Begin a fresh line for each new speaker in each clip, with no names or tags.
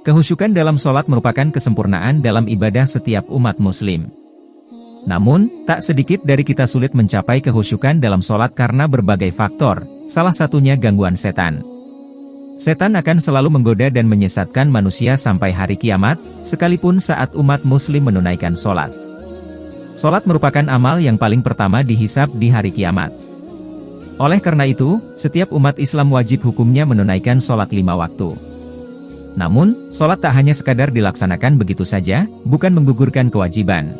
Kehusyukan dalam sholat merupakan kesempurnaan dalam ibadah setiap umat muslim. Namun, tak sedikit dari kita sulit mencapai kehusyukan dalam sholat karena berbagai faktor, salah satunya gangguan setan. Setan akan selalu menggoda dan menyesatkan manusia sampai hari kiamat, sekalipun saat umat muslim menunaikan sholat. Sholat merupakan amal yang paling pertama dihisab di hari kiamat. Oleh karena itu, setiap umat Islam wajib hukumnya menunaikan sholat 5 waktu. Namun, sholat tak hanya sekadar dilaksanakan begitu saja, bukan menggugurkan kewajiban.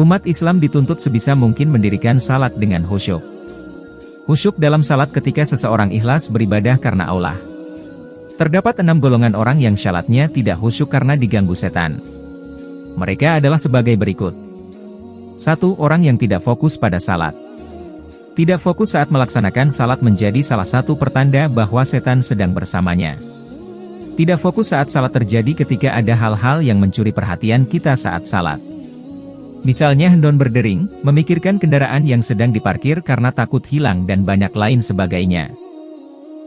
Umat Islam dituntut sebisa mungkin mendirikan salat dengan khusyuk. Khusyuk dalam salat ketika seseorang ikhlas beribadah karena Allah. Terdapat 6 golongan orang yang salatnya tidak khusyuk karena diganggu setan. Mereka adalah sebagai berikut. 1. Orang yang tidak fokus pada salat. Tidak fokus saat melaksanakan salat menjadi salah satu pertanda bahwa setan sedang bersamanya. Tidak fokus saat salat terjadi ketika ada hal-hal yang mencuri perhatian kita saat salat. Misalnya hendon berdering, memikirkan kendaraan yang sedang diparkir karena takut hilang dan banyak lain sebagainya.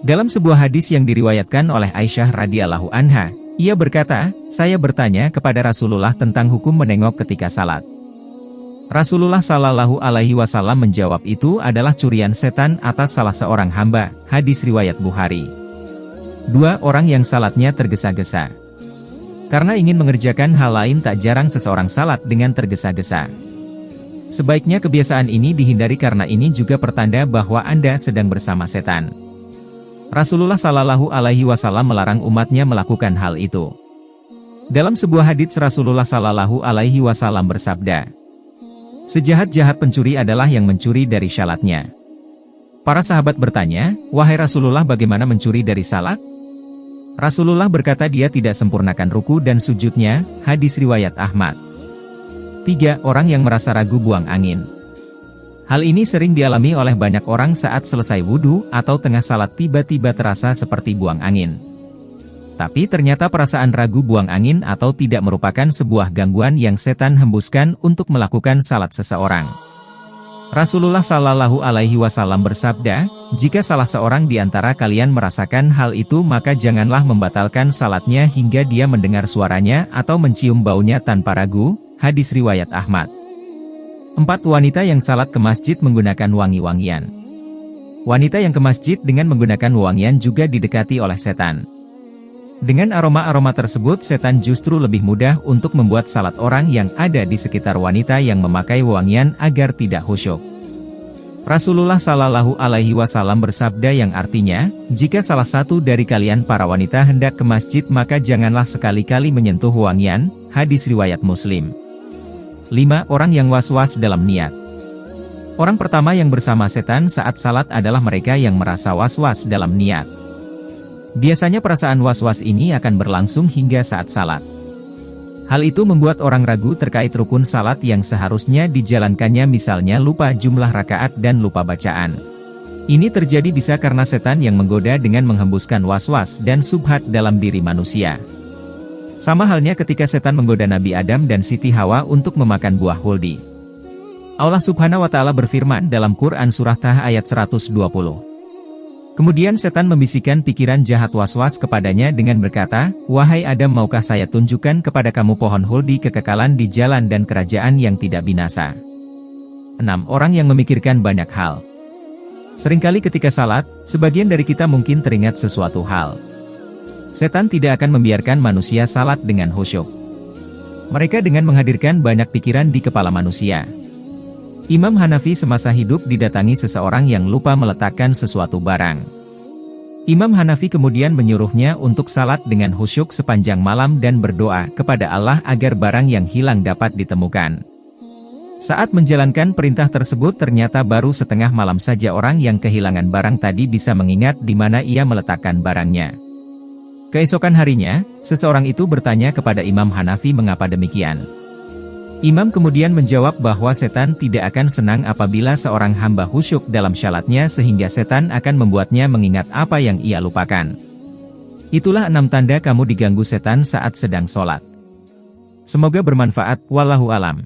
Dalam sebuah hadis yang diriwayatkan oleh Aisyah radhiyallahu anha, ia berkata, "Saya bertanya kepada Rasulullah tentang hukum menengok ketika salat. Rasulullah Shallallahu Alaihi Wasallam menjawab itu adalah curian setan atas salah seorang hamba." Hadis riwayat Bukhari. 2. Orang yang salatnya tergesa-gesa. Karena ingin mengerjakan hal lain tak jarang seseorang salat dengan tergesa-gesa. Sebaiknya kebiasaan ini dihindari karena ini juga pertanda bahwa Anda sedang bersama setan. Rasulullah Shallallahu Alaihi Wasallam melarang umatnya melakukan hal itu. Dalam sebuah hadits Rasulullah Shallallahu Alaihi Wasallam bersabda, "Sejahat-jahat pencuri adalah yang mencuri dari salatnya." Para sahabat bertanya, "Wahai Rasulullah, bagaimana mencuri dari salat?" Rasulullah berkata dia tidak sempurnakan ruku dan sujudnya, hadis riwayat Ahmad. 3. Orang yang merasa ragu buang angin. Hal ini sering dialami oleh banyak orang saat selesai wudhu atau tengah salat tiba-tiba terasa seperti buang angin. Tapi ternyata perasaan ragu buang angin atau tidak merupakan sebuah gangguan yang setan hembuskan untuk melakukan salat seseorang. Rasulullah Shallallahu Alaihi Wasallam bersabda, "Jika salah seorang di antara kalian merasakan hal itu maka janganlah membatalkan salatnya hingga dia mendengar suaranya atau mencium baunya tanpa ragu." Hadis riwayat Ahmad. 4. Wanita yang salat ke masjid menggunakan wangi-wangian. Wanita yang ke masjid dengan menggunakan wangian juga didekati oleh setan. Dengan aroma-aroma tersebut setan justru lebih mudah untuk membuat salat orang yang ada di sekitar wanita yang memakai wangian agar tidak khusyuk. Rasulullah Shallallahu Alaihi Wasallam bersabda yang artinya, "Jika salah satu dari kalian para wanita hendak ke masjid maka janganlah sekali-kali menyentuh wangian." Hadis riwayat Muslim. 5. Orang yang was-was dalam niat. Orang pertama yang bersama setan saat salat adalah mereka yang merasa was-was dalam niat. Biasanya perasaan was-was ini akan berlangsung hingga saat salat. Hal itu membuat orang ragu terkait rukun salat yang seharusnya dijalankannya, misalnya lupa jumlah rakaat dan lupa bacaan. Ini terjadi bisa karena setan yang menggoda dengan menghembuskan was-was dan subhat dalam diri manusia. Sama halnya ketika setan menggoda Nabi Adam dan Siti Hawa untuk memakan buah huldi. Allah Subhanahu wa Ta'ala berfirman dalam Quran Surah Taha ayat 120. Kemudian setan membisikkan pikiran jahat was-was kepadanya dengan berkata, "Wahai Adam, maukah saya tunjukkan kepada kamu pohon huldi kekekalan di jalan dan kerajaan yang tidak binasa?" 6. Orang yang memikirkan banyak hal. Seringkali ketika salat, sebagian dari kita mungkin teringat sesuatu hal. Setan tidak akan membiarkan manusia salat dengan khusyuk. Mereka dengan menghadirkan banyak pikiran di kepala manusia. Imam Hanafi semasa hidup didatangi seseorang yang lupa meletakkan sesuatu barang. Imam Hanafi kemudian menyuruhnya untuk salat dengan khusyuk sepanjang malam dan berdoa kepada Allah agar barang yang hilang dapat ditemukan. Saat menjalankan perintah tersebut ternyata baru setengah malam saja orang yang kehilangan barang tadi bisa mengingat di mana ia meletakkan barangnya. Keesokan harinya, seseorang itu bertanya kepada Imam Hanafi mengapa demikian. Imam kemudian menjawab bahwa setan tidak akan senang apabila seorang hamba khusyuk dalam salatnya sehingga setan akan membuatnya mengingat apa yang ia lupakan. Itulah 6 tanda kamu diganggu setan saat sedang sholat. Semoga bermanfaat, wallahu alam.